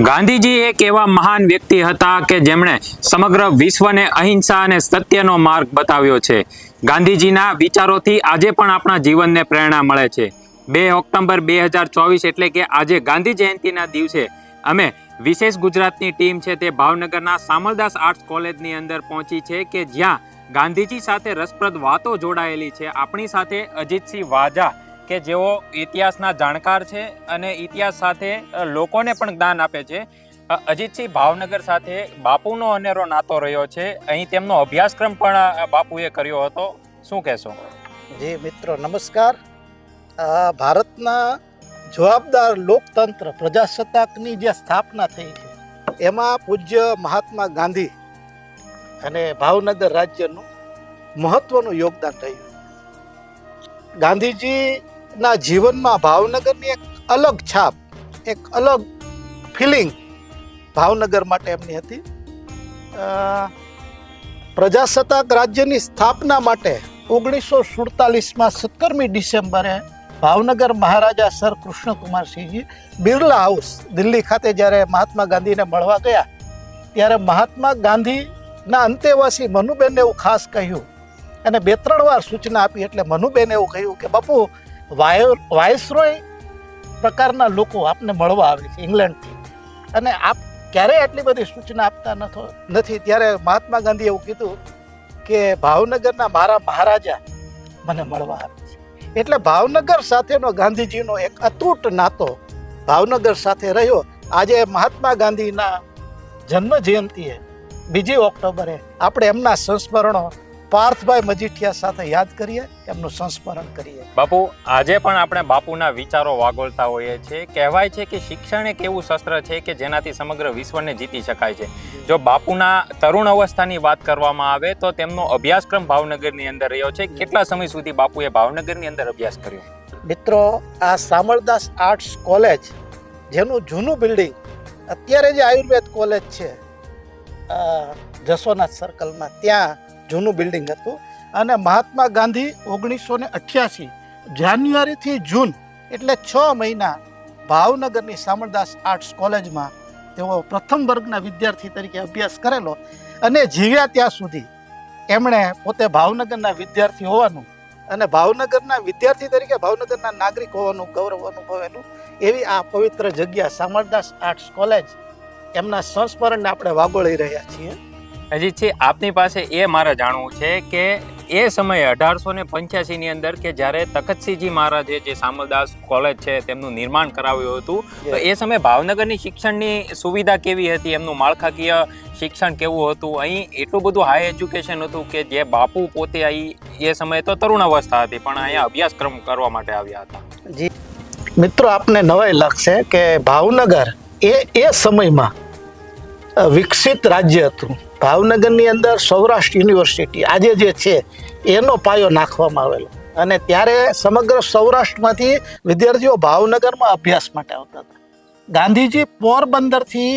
ગાંધીજી એક એવા મહાન વ્યક્તિ હતા કે જેમણે સમગ્ર વિશ્વને અહિંસા અને સત્યનો માર્ગ બતાવ્યો છે. ગાંધીજીના વિચારોથી આજે પણ આપણા જીવનને પ્રેરણા મળે છે. 2 ઓક્ટોબર 2024 એટલે કે આજે ગાંધી જયંતિના દિવસે અમે વિશેષ ગુજરાતની ટીમ છે તે ભાવનગરના સામલદાસ આર્ટ્સ કોલેજની અંદર પહોંચી છે કે જ્યાં ગાંધીજી સાથે રસપ્રદ વાતો જોડાયેલી છે. આપણી સાથે અજીતસિંહ વાજા કે જેઓ ઇતિહાસના જાણકાર છે અને ઇતિહાસ સાથે લોકોને પણ જ્ઞાન આપે છે. અજીતસિંહ, ભાવનગર સાથે બાપુનો અનેરો નાતો રહ્યો છે. અહીં તેમનો અભ્યાસક્રમ પણ બાપુએ કર્યો હતો. શું કહેશો? જી મિત્રો, નમસ્કાર. ભારતના જવાબદાર લોકતંત્ર પ્રજાસત્તાકની જે સ્થાપના થઈ છે એમાં પૂજ્ય મહાત્મા ગાંધી અને ભાવનગર રાજ્યનું મહત્વનું યોગદાન રહ્યું. ગાંધીજીના જીવનમાં ભાવનગરની એક અલગ છાપ, એક અલગ ફિલિંગ ભાવનગર માટે એમની હતી. પ્રજાસત્તાક રાજ્યની સ્થાપના માટે 1947માં 17મી ડિસેમ્બરે ભાવનગર મહારાજા સર કૃષ્ણકુમારસિંહજી બિરલા હાઉસ દિલ્હી ખાતે જ્યારે મહાત્મા ગાંધીને મળવા ગયા ત્યારે મહાત્મા ગાંધીના અંતેવાસી મનુબેનને એવું ખાસ કહ્યું અને 2-3 વાર સૂચના આપી. એટલે મનુબેને એવું કહ્યું કે બાપુ, વાયસરોય પ્રકારના લોકો આપને મળવા આવે છે ઇંગ્લેન્ડથી અને આપ ક્યારેય આટલી બધી સૂચના આપતા નથી. ત્યારે મહાત્મા ગાંધીએ એવું કીધું કે ભાવનગરના મારા મહારાજા મને મળવા આવે છે. એટલે ભાવનગર સાથેનો ગાંધીજીનો એક અતૂટ નાતો ભાવનગર સાથે રહ્યો. આજે મહાત્મા ગાંધીના જન્મ જયંતિએ 2 ઓક્ટોબરે આપણે એમના સંસ્મરણો પાર્થભાઈ મજીઠિયા સાથે યાદ કરીએ, એમનું સંસ્મરણ કરીએ. બાપુ, આજે પણ આપણે બાપુના વિચારો વાગોળતા હોઈએ છીએ. કહેવાય છે કે શિક્ષણ એક એવું શસ્ત્ર છે કે જેનાથી સમગ્ર વિશ્વને જીતી શકાય છે. જો બાપુના તરુણ અવસ્થાની વાત કરવામાં આવે તો તેમનો અભ્યાસક્રમ ભાવનગરની અંદર રહ્યો છે. કેટલા સમય સુધી બાપુએ ભાવનગરની અંદર અભ્યાસ કર્યો? મિત્રો, આ સામલદાસ આર્ટ્સ કોલેજ, જેનું જૂનું બિલ્ડિંગ અત્યારે જે આયુર્વેદ કોલેજ છે જસોનાથ સર્કલમાં, ત્યાં જૂનું બિલ્ડિંગ હતું. અને મહાત્મા ગાંધી 1988 જાન્યુઆરીથી જૂન એટલે 6 મહિના ભાવનગરની સામલદાસ આર્ટ્સ કોલેજમાં તેઓ પ્રથમ વર્ગના વિદ્યાર્થી તરીકે અભ્યાસ કરેલો અને જીવ્યા ત્યાં સુધી એમણે પોતે ભાવનગરના વિદ્યાર્થી હોવાનું અને ભાવનગરના વિદ્યાર્થી તરીકે ભાવનગરના નાગરિક હોવાનું ગૌરવ અનુભવેલું. એવી આ પવિત્ર જગ્યા સામલદાસ આર્ટ્સ કોલેજ, એમના સંસ્મરણને આપણે વાગોળી રહ્યા છીએ. અજીતસિંહ, આપની પાસે એ મારે જાણવું છે કે એ સમયે 1885ની અંદર કે જ્યારે તખતસિંહજી મહારાજે જે સામલદાસ કોલેજ છે તેમનું નિર્માણ કરાવ્યું હતું, તો એ સમયે ભાવનગરની શિક્ષણની સુવિધા કેવી હતી? એમનું માળખાકીય શિક્ષણ કેવું હતું? અહીં એટલું બધું હાઈ એજ્યુકેશન હતું કે જે બાપુ પોતે અહીં એ સમયે તો તરુણ અવસ્થા હતી પણ અહીંયા અભ્યાસક્રમ કરવા માટે આવ્યા હતા. જી મિત્રો, આપને નવાઈ લાગશે કે ભાવનગર એ સમયમાં વિકસિત રાજ્ય હતું. ભાવનગરની અંદર સૌરાષ્ટ્ર યુનિવર્સિટી આજે જે છે એનો પાયો નાખવામાં આવેલો અને ત્યારે સમગ્ર સૌરાષ્ટ્રમાંથી વિદ્યાર્થીઓ ભાવનગરમાં અભ્યાસ માટે આવતા હતા. ગાંધીજી પોરબંદરથી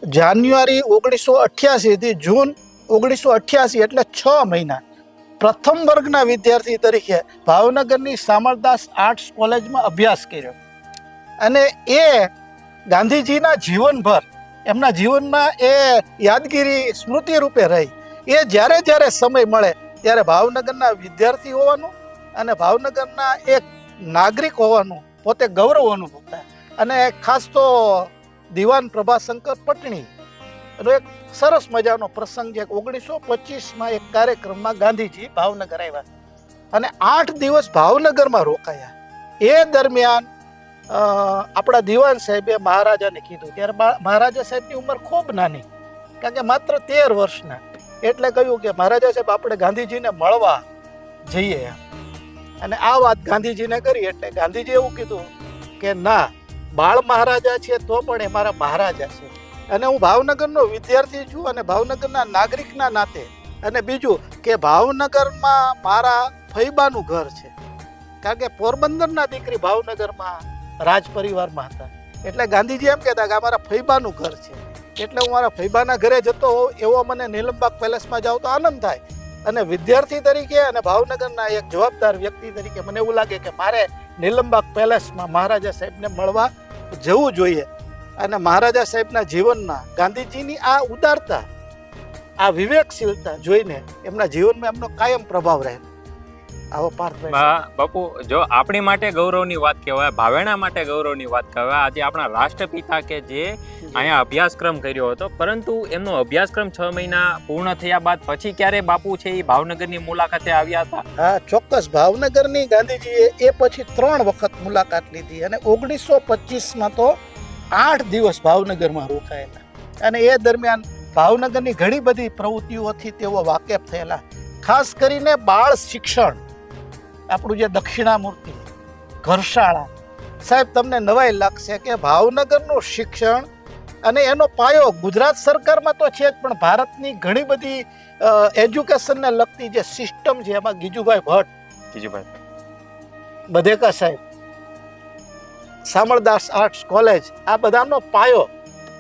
જાન્યુઆરી 1988 થી જૂન 1988 એટલે 6 મહિના પ્રથમ વર્ગના વિદ્યાર્થી તરીકે ભાવનગરની સામલદાસ આર્ટ્સ કોલેજમાં અભ્યાસ કર્યો અને એ ગાંધીજીના જીવનભર એમના જીવનમાં એ યાદગીરી સ્મૃતિ રૂપે રહી. એ જ્યારે જ્યારે સમય મળે ત્યારે ભાવનગરના વિદ્યાર્થી હોવાનું અને ભાવનગરના એક નાગરિક હોવાનું પોતે ગૌરવ અનુભવતા. અને ખાસ તો દિવાન પ્રભાશંકર પટણી એનો એક સરસ મજાનો પ્રસંગ છે. 1925માં એક કાર્યક્રમમાં ગાંધીજી ભાવનગર આવ્યા અને 8 દિવસ ભાવનગરમાં રોકાયા. એ દરમિયાન આપણા દિવાન સાહેબે મહારાજાને કીધું, ત્યારે મહારાજા સાહેબની ઉંમર ખૂબ નાની, કારણ કે માત્ર 13 વર્ષના. એટલે કહ્યું કે મહારાજા સાહેબ, આપણે ગાંધીજીને મળવા જઈએ. અને આ વાત ગાંધીજીને કરી એટલે ગાંધીજી એવું કીધું કે ના, બાળ મહારાજા છે તો પણ એ મારા મહારાજા છે અને હું ભાવનગરનો વિદ્યાર્થી છું અને ભાવનગરના નાગરિકના નાતે. અને બીજું કે ભાવનગરમાં મારા ફૈબાનું ઘર છે, કારણ કે પોરબંદરના દીકરી ભાવનગરમાં રાજ પરિવારમાં હતા. એટલે ગાંધીજી એમ કહેતા કે અમારા ફૈબાનું ઘર છે, એટલે હું મારા ફૈબાના ઘરે જતો હોઉં એવો મને નીલમબાગ પેલેસમાં જાઉં તો આનંદ થાય. અને વિદ્યાર્થી તરીકે અને ભાવનગરના એક જવાબદાર વ્યક્તિ તરીકે મને એવું લાગે કે મારે નીલમબાગ પેલેસમાં મહારાજા સાહેબને મળવા જવું જોઈએ. અને મહારાજા સાહેબના જીવનના ગાંધીજીની આ ઉદારતા, આ વિવેકશીલતા જોઈને એમના જીવનમાં એમનો કાયમ પ્રભાવ રહે. આવો પાર્થભાઈ. બાપુ, જો આપણી માટે ગૌરવની વાત કહેવાય, ભાવેણા માટે ગૌરવની વાત કહેવાય, આજે આપણા રાષ્ટ્રપિતા કે જે અહીંયા અભ્યાસક્રમ કર્યો હતો, પરંતુ એમનો અભ્યાસક્રમ 6 મહિના પૂર્ણ થયા બાદ પછી ક્યારે બાપુ છે એ ભાવનગરની મુલાકાતે આવ્યા હતા? હા, ચોક્કસ. ભાવનગરની ગાંધીજીએ એ પછી 3 વખત મુલાકાત લીધી અને 1925માં તો 8 દિવસ ભાવનગરમાં રોકાયેલા. અને એ દરમિયાન ભાવનગરની ઘણી બધી પ્રવૃત્તિઓથી તેઓ વાકેફ થયેલા. ખાસ કરીને બાળ શિક્ષણ, આપણું જે દક્ષિણામૂર્તિ, ઘરશાળા. સાહેબ, તમને નવાઈ લાગશે કે ભાવનગરનું શિક્ષણ અને એનો પાયો ગુજરાત સરકારમાં તો છે જ, પણ ભારતની ઘણી બધી એજ્યુકેશનને લગતી જે સિસ્ટમ છે એમાં ગીજુભાઈ ભટ્ટ, બધેકા સાહેબ, શામળદાસ આર્ટ્સ કોલેજ, આ બધાનો પાયો.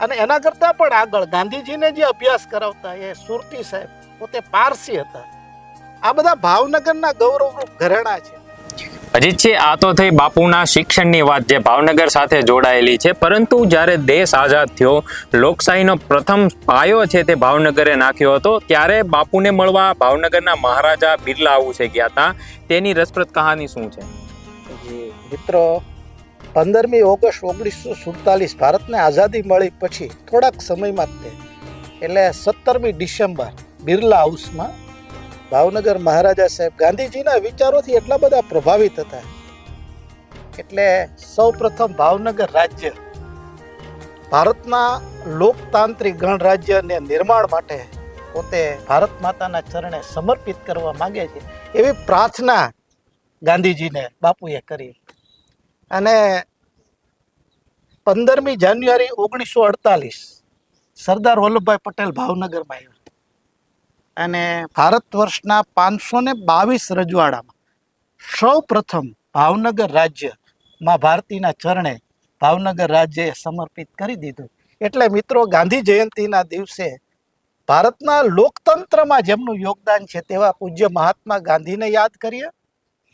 અને એના કરતાં પણ આગળ ગાંધીજીને જે અભ્યાસ કરાવતા એ સુરતી સાહેબ, પોતે પારસી હતા. આ બધા ભાવનગરના ગૌરવરૂપ ઘરેણા છે. અજીત છે, આ તો થઈ બાપુના શિક્ષણની વાત જે ભાવનગર સાથે જોડાયેલી છે, પરંતુ જ્યારે દેશ આઝાદ થયો, લોકશાહીનો પ્રથમ પાયો છે તે ભાવનગરે નાખ્યો હતો, ત્યારે બાપુને મળવા ભાવનગરના મહારાજા બિરલા હાઉસે ગયા હતા. તેની રસપ્રદ કહાની શું છે? મિત્રો, 15મી ઓગસ્ટ 1947 ભારતને આઝાદી મળી પછી થોડાક સમયમાં જ એટલે 17મી ડિસેમ્બર બિરલા હાઉસમાં ભાવનગર મહારાજા સાહેબ ગાંધીજીના વિચારોથી એટલા બધા પ્રભાવિત હતા એટલે સૌ પ્રથમ ભાવનગર રાજ્ય ભારતના લોકતાંત્રિક ગણરાજ્યને નિર્માણ માટે પોતે ભારત માતાના ચરણે સમર્પિત કરવા માંગે છે એવી પ્રાર્થના ગાંધીજીને બાપુએ કરી. અને 15મી જાન્યુઆરી 1948 સરદાર વલ્લભભાઈ પટેલ ભાવનગરમાં આવ્યા અને ભારત વર્ષના 522 રજવાડામાં સૌ પ્રથમ ભાવનગર રાજ્યમાં ભારતીના ચરણે ભાવનગર રાજ્યએ સમર્પિત કરી દીધું. એટલે મિત્રો, ગાંધી જયંતિના દિવસે ભારતના લોકતંત્રમાં જેમનું યોગદાન છે તેવા પૂજ્ય મહાત્મા ગાંધીને યાદ કરીએ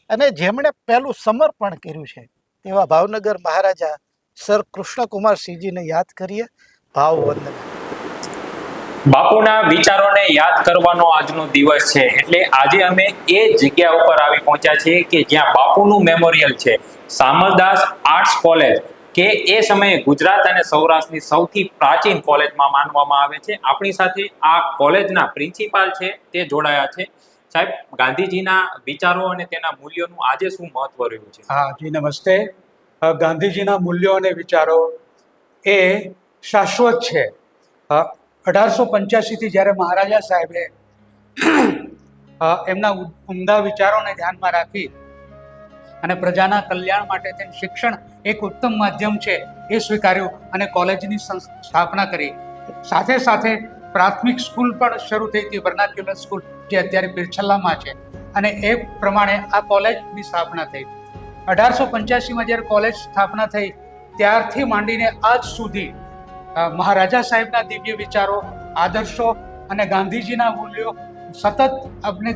અને જેમણે પહેલું સમર્પણ કર્યું છે તેવા ભાવનગર મહારાજા સર કૃષ્ણકુમારસિંહજીને યાદ કરીએ. ભાવવંદના. બાપુના વિચારોને યાદ કરવાનો આજનો દિવસ છે, એટલે આજે અમે એ જગ્યા ઉપર આવી પહોંચ્યા છીએ કે જ્યાં બાપુનું મેમોરિયલ છે, શામળદાસ આર્ટ્સ કોલેજ, કે એ સમયે ગુજરાત અને સૌરાષ્ટ્રની સૌથી પ્રાચીન કોલેજમાં માનવામાં આવે છે. આપણી સાથે આ કોલેજના પ્રિન્સિપાલ છે તે જોડાયા છે. સાહેબ, ગાંધીજીના વિચારો અને તેના મૂલ્યોનું આજે શું મહત્વ રહ્યું છે? હા જી, નમસ્તે. ગાંધીજીના મૂલ્યો અને વિચારો એ શાશ્વત છે. 1885થી જ્યારે મહારાજા સાહેબે એમના ઉમદા વિચારોને ધ્યાનમાં રાખી અને પ્રજાના કલ્યાણ માટે તેમ શિક્ષણ એક ઉત્તમ માધ્યમ છે એ સ્વીકાર્યું અને કોલેજની સ્થાપના કરી. સાથે સાથે પ્રાથમિક સ્કૂલ પણ શરૂ થઈ હતી, વર્નાક્યુલર સ્કૂલ, જે અત્યારે પીરછલ્લામાં છે, અને એ પ્રમાણે આ કોલેજની સ્થાપના થઈ. 1885માં જ્યારે કોલેજ સ્થાપના થઈ ત્યારથી માંડીને આજ સુધી મહારાજા સાહેબના દિવ્ય વિચારો, આદર્શો અને ગાંધીજીના મૂલ્યો સતત આપણે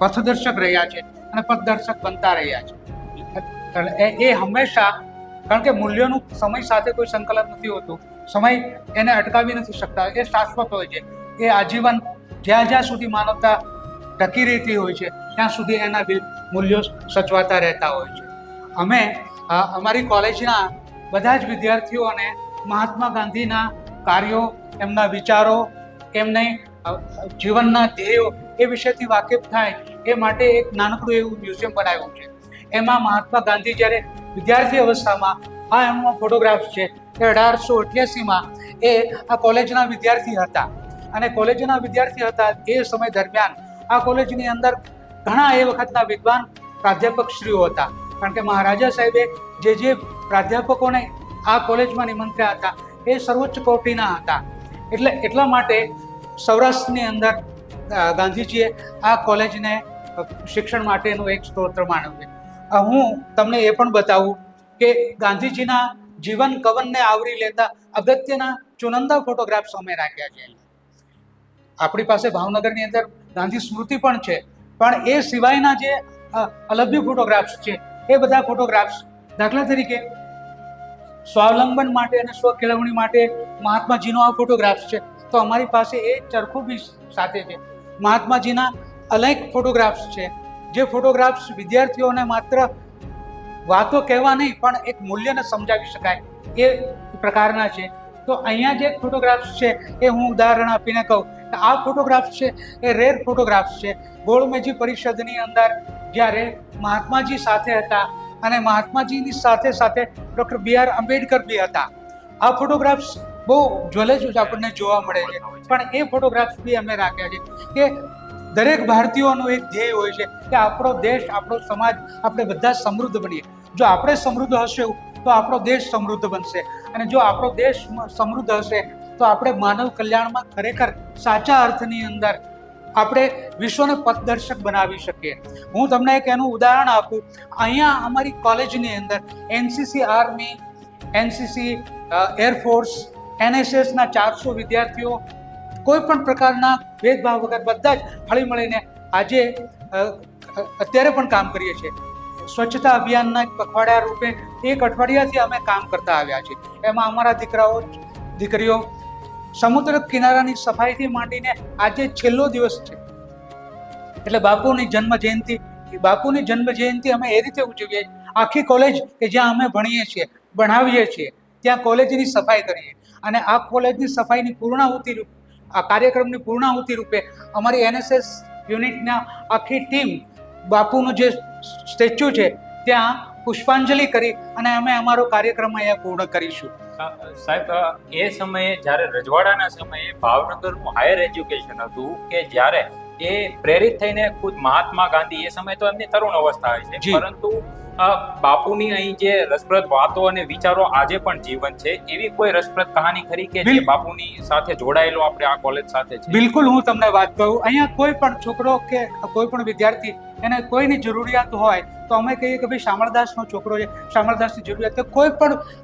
પથદર્શક રહ્યા છે અને પથદર્શક બનતા રહ્યા છે. એ હંમેશા, કારણ કે મૂલ્યોનું સમય સાથે કોઈ સંકલન નથી હોતું, સમય એને અટકાવી નથી શકતા, એ શાશ્વત હોય છે. એ આજીવન જ્યાં જ્યાં સુધી માનવતા ટકી રહેતી હોય છે ત્યાં સુધી એના મૂલ્યો સચવાતા રહેતા હોય છે. અમે અમારી કોલેજના બધા જ વિદ્યાર્થીઓને મહાત્મા ગાંધીના કાર્યો, એમના વિચારો, એમને જીવનના ધ્યેયો એ વિશેથી વાકેફ થાય એ માટે એક નાનકડું એવું મ્યુઝિયમ બનાવ્યું છે. એમાં મહાત્મા ગાંધી જ્યારે વિદ્યાર્થી અવસ્થામાં, આ એમનો ફોટોગ્રાફ્સ છે, એ 1888માં એ આ કોલેજના વિદ્યાર્થી હતા. અને કોલેજના વિદ્યાર્થી હતા એ સમય દરમિયાન આ કોલેજની અંદર ઘણા એ વખતના વિદ્વાન પ્રાધ્યાપકશ્રીઓ હતા, કારણ કે મહારાજા સાહેબે જે પ્રાધ્યાપકોને આ કોલેજમાં નિમંત્ર્યા હતા એ સર્વોચ્ચ કોટીના હતા. એટલા માટે સૌરાષ્ટ્રની અંદર ગાંધીજીએ આ કોલેજને શિક્ષણ માટેનું એક સ્ત્રોત માન્યું છે. હું તમને એ પણ બતાવું કે ગાંધીજીના જીવન કવનને આવરી લેતા અગત્યના ચુનંદા ફોટોગ્રાફ્સ અમે રાખ્યા છે. આપણી પાસે ભાવનગરની અંદર ગાંધી સ્મૃતિ પણ છે, પણ એ સિવાયના જે અલભ્ય ફોટોગ્રાફ્સ છે એ બધા ફોટોગ્રાફ્સ, દાખલા તરીકે સ્વાવલંબન માટે અને સ્વકેળવણી માટે મહાત્માજીનો આ ફોટોગ્રાફ્સ છે. તો અમારી પાસે એ ચરખો બી સાથે છે. મહાત્માજીના અનેક ફોટોગ્રાફ્સ છે, જે ફોટોગ્રાફ્સ વિદ્યાર્થીઓને માત્ર વાતો કહેવા નહીં પણ એક મૂલ્યને સમજાવી શકાય એ પ્રકારના છે. તો અહીંયા જે ફોટોગ્રાફ્સ છે એ હું ઉદાહરણ આપીને કહું તો આ ફોટોગ્રાફ્સ છે એ રેર ફોટોગ્રાફ્સ છે. ગોળમેજી પરિષદની અંદર જ્યારે મહાત્માજી સાથે હતા અને મહાત્માજીની સાથે સાથે ડૉક્ટર B.R. આંબેડકર બી હતા. આ ફોટોગ્રાફ્સ બહુ જ્વલે જ આપણને જોવા મળે છે, પણ એ ફોટોગ્રાફ્સ બી અમે રાખ્યા છે કે દરેક ભારતીયોનું એક ધ્યેય હોય છે કે આપણો દેશ, આપણો સમાજ, આપણે બધા સમૃદ્ધ બનીએ. જો આપણે સમૃદ્ધ હશે તો આપણો દેશ સમૃદ્ધ બનશે, અને જો આપણો દેશ સમૃદ્ધ હશે તો આપણે માનવ કલ્યાણમાં ખરેખર સાચા અર્થની અંદર આપણે વિશ્વને પથદર્શક બનાવી શકીએ. હું તમને એક એનું ઉદાહરણ આપું. અહીંયા અમારી કોલેજની અંદર એનસીસી આર્મી, એનસીસી એરફોર્સ, NSSના 400 વિદ્યાર્થીઓ કોઈ પણ પ્રકારના ભેદભાવ વગર બધા જ હળી મળીને આજે અત્યારે પણ કામ કરીએ છીએ. સ્વચ્છતા અભિયાનના એક પખવાડિયા રૂપે 1 અઠવાડિયાથી અમે કામ કરતા આવ્યા છીએ. એમાં અમારા દીકરાઓ દીકરીઓ સમુદ્ર કિનારાની સફાઈથી માંડીને આજે છેલ્લો દિવસ છે એટલે બાપુની જન્મ જયંતિ અમે એ રીતે ઉજવીએ. આખી કોલેજ કે જ્યાં અમે ભણીએ છીએ, ભણાવીએ છીએ, ત્યાં કોલેજની સફાઈ કરીએ, અને આ કોલેજની સફાઈની પૂર્ણાહુતિ રૂપે, આ કાર્યક્રમની પૂર્ણાહુતિ રૂપે અમારી NSS યુનિટના આખી ટીમ બાપુનું જે સ્ટેચ્યુ છે ત્યાં પુષ્પાંજલિ કરી અને અમે અમારો કાર્યક્રમ અહીંયા પૂર્ણ કરીશું. સાહેબ, એ સમયે જ્યારે રજવાડાના સમયે ભાવનગરનું હાયર એજ્યુકેશન હતું કે જ્યારે એ પ્રેરિત થઈને ખુદ મહાત્મા ગાંધી, એ સમયે તો એમની તરુણ અવસ્થા હોય છે, પરંતુ બાપુની અહીં જે રસપ્રદ વાતો અને વિચારો આજે પણ જીવન છે, એવી કોઈ રસપ્રદ કહાની ખરી કે જે બાપુની સાથે જોડાયેલો આપણે આ કોલેજ સાથે છે? બિલકુલ, હું તમને વાત કહું. અહીંયા કોઈ પણ છોકરો કે કોઈ પણ વિદ્યાર્થી એને કોઈની જરૂરિયાત હોય તો અમે કહીએ કે ભાઈ શામળદાસનો છોકરો છે, શામળદાસની જરૂરિયાત, તો કોઈ પણ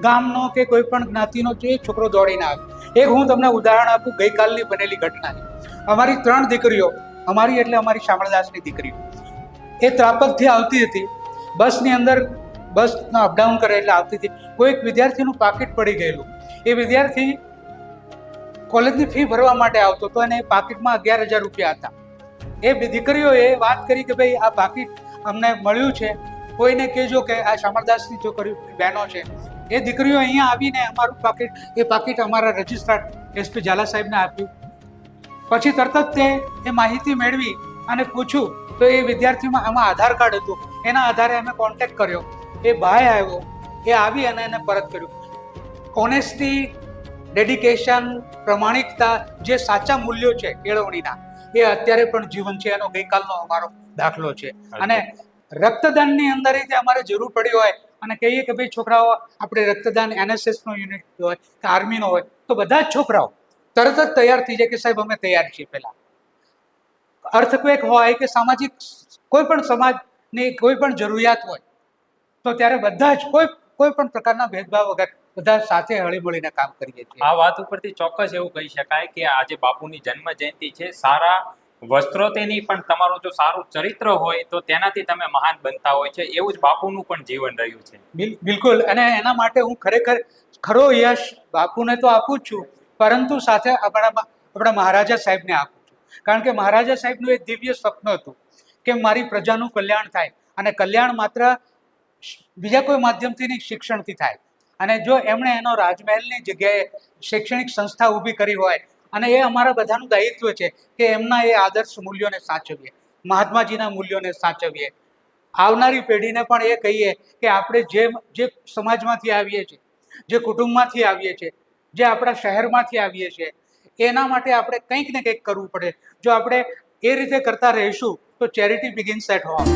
ગામનો કે કોઈ પણ જ્ઞાતિનો જે છોકરો દોડીને આવે. એક હું તમને ઉદાહરણ આપું ગઈકાલની બનેલી ઘટનાની. અમારી 3 દીકરીઓ, અમારી એટલે અમારી શામળદાસની દીકરીઓ, એ ત્રાપકથી આવતી હતી. બસની અંદર બસનો અપડાઉન કરે એટલે આવતી હતી. કોઈ એક વિદ્યાર્થીનું પાકીટ પડી ગયેલું. એ વિદ્યાર્થી કોલેજની ફી ભરવા માટે આવતો હતો અને એ પાકીટમાં 11,000 રૂપિયા હતા. એ દીકરીઓએ વાત કરી કે ભાઈ આ પાકીટ અમને મળ્યું છે, કોઈને કહેજો કે આ શામળદાસની છોકરીઓ બહેનો છે. એ દીકરીઓ અહીંયા આવીને અમારું પાકીટ અમારા રજિસ્ટ્રાર SP ઝાલા સાહેબને આપ્યું. પછી તરત જ એ માહિતી મેળવી અને પૂછ્યું તો એ વિદ્યાર્થીમાં આમાં આધાર કાર્ડ હતું. એના આધારે અમે કોન્ટેક્ટ કર્યો. એ ભાઈ આવ્યો, એ આવી અને એને પરત કર્યું. ઓનેસ્ટી, ડેડિકેશન, પ્રમાણિકતા, જે સાચા મૂલ્યો છે કેળવણીના, એ અત્યારે પણ જીવન છે. એનો ગઈકાલનો અમારો દાખલો છે. અને રક્તદાનની અંદર અમારે જરૂર પડી હોય અને કહીએ કે ભાઈ છોકરાઓ આપણે રક્તદાન, NSSનો યુનિટ હોય કે આર્મીનો હોય, તો બધા જ છોકરાઓ તરત જ તૈયાર થઈ જાય કે સાહેબ અમે તૈયાર છીએ. પહેલા અર્થક્વેક હોય કે સામાજિક કોઈ પણ સમાજની કોઈ પણ જરૂરિયાત હોય તો ત્યારે બધા જ કોઈ પણ પ્રકારના ભેદભાવ વગર બધા સાથે હળી મળીને કામ કરીએ છીએ. આ વાત ઉપરથી ચોક્કસ એવું કહી શકાય કે આજે બાપુની જન્મ જયંતિ છે. સારા વસ્ત્રો તેની પણ તમારું જો સારું ચરિત્ર હોય તો તેનાથી તમે મહાન બનતા હોય છે. એવું જ બાપુનું પણ જીવન રહ્યું છે. બિલકુલ. અને એના માટે હું ખરો યશ બાપુને તો આપું જ છું, પરંતુ સાથે આપણા મહારાજા સાહેબને આપું છું. કારણ કે મહારાજા સાહેબનું એક દિવ્ય સ્વપ્ન હતું કે મારી પ્રજાનું કલ્યાણ થાય, અને કલ્યાણ માત્ર બીજા કોઈ માધ્યમથી નહીં, શિક્ષણથી થાય. અને જો એમણે એનો રાજમહેલની જગ્યાએ શૈક્ષણિક સંસ્થા ઊભી કરી હોય, અને એ અમારા બધાનું દાયિત્વ છે કે એમના એ આદર્શ મૂલ્યોને સાચવીએ, મહાત્માજીના મૂલ્યોને સાચવીએ. આવનારી પેઢીને પણ એ કહીએ કે આપણે જે સમાજમાંથી આવીએ છીએ, જે કુટુંબમાંથી આવીએ છીએ, જે આપણા શહેરમાંથી આવીએ છીએ, એના માટે આપણે કંઈક ને કંઈક કરવું પડે. જો આપણે એ રીતે કરતા રહીશું તો ચેરિટી બિગિન્સ એટ હોમ.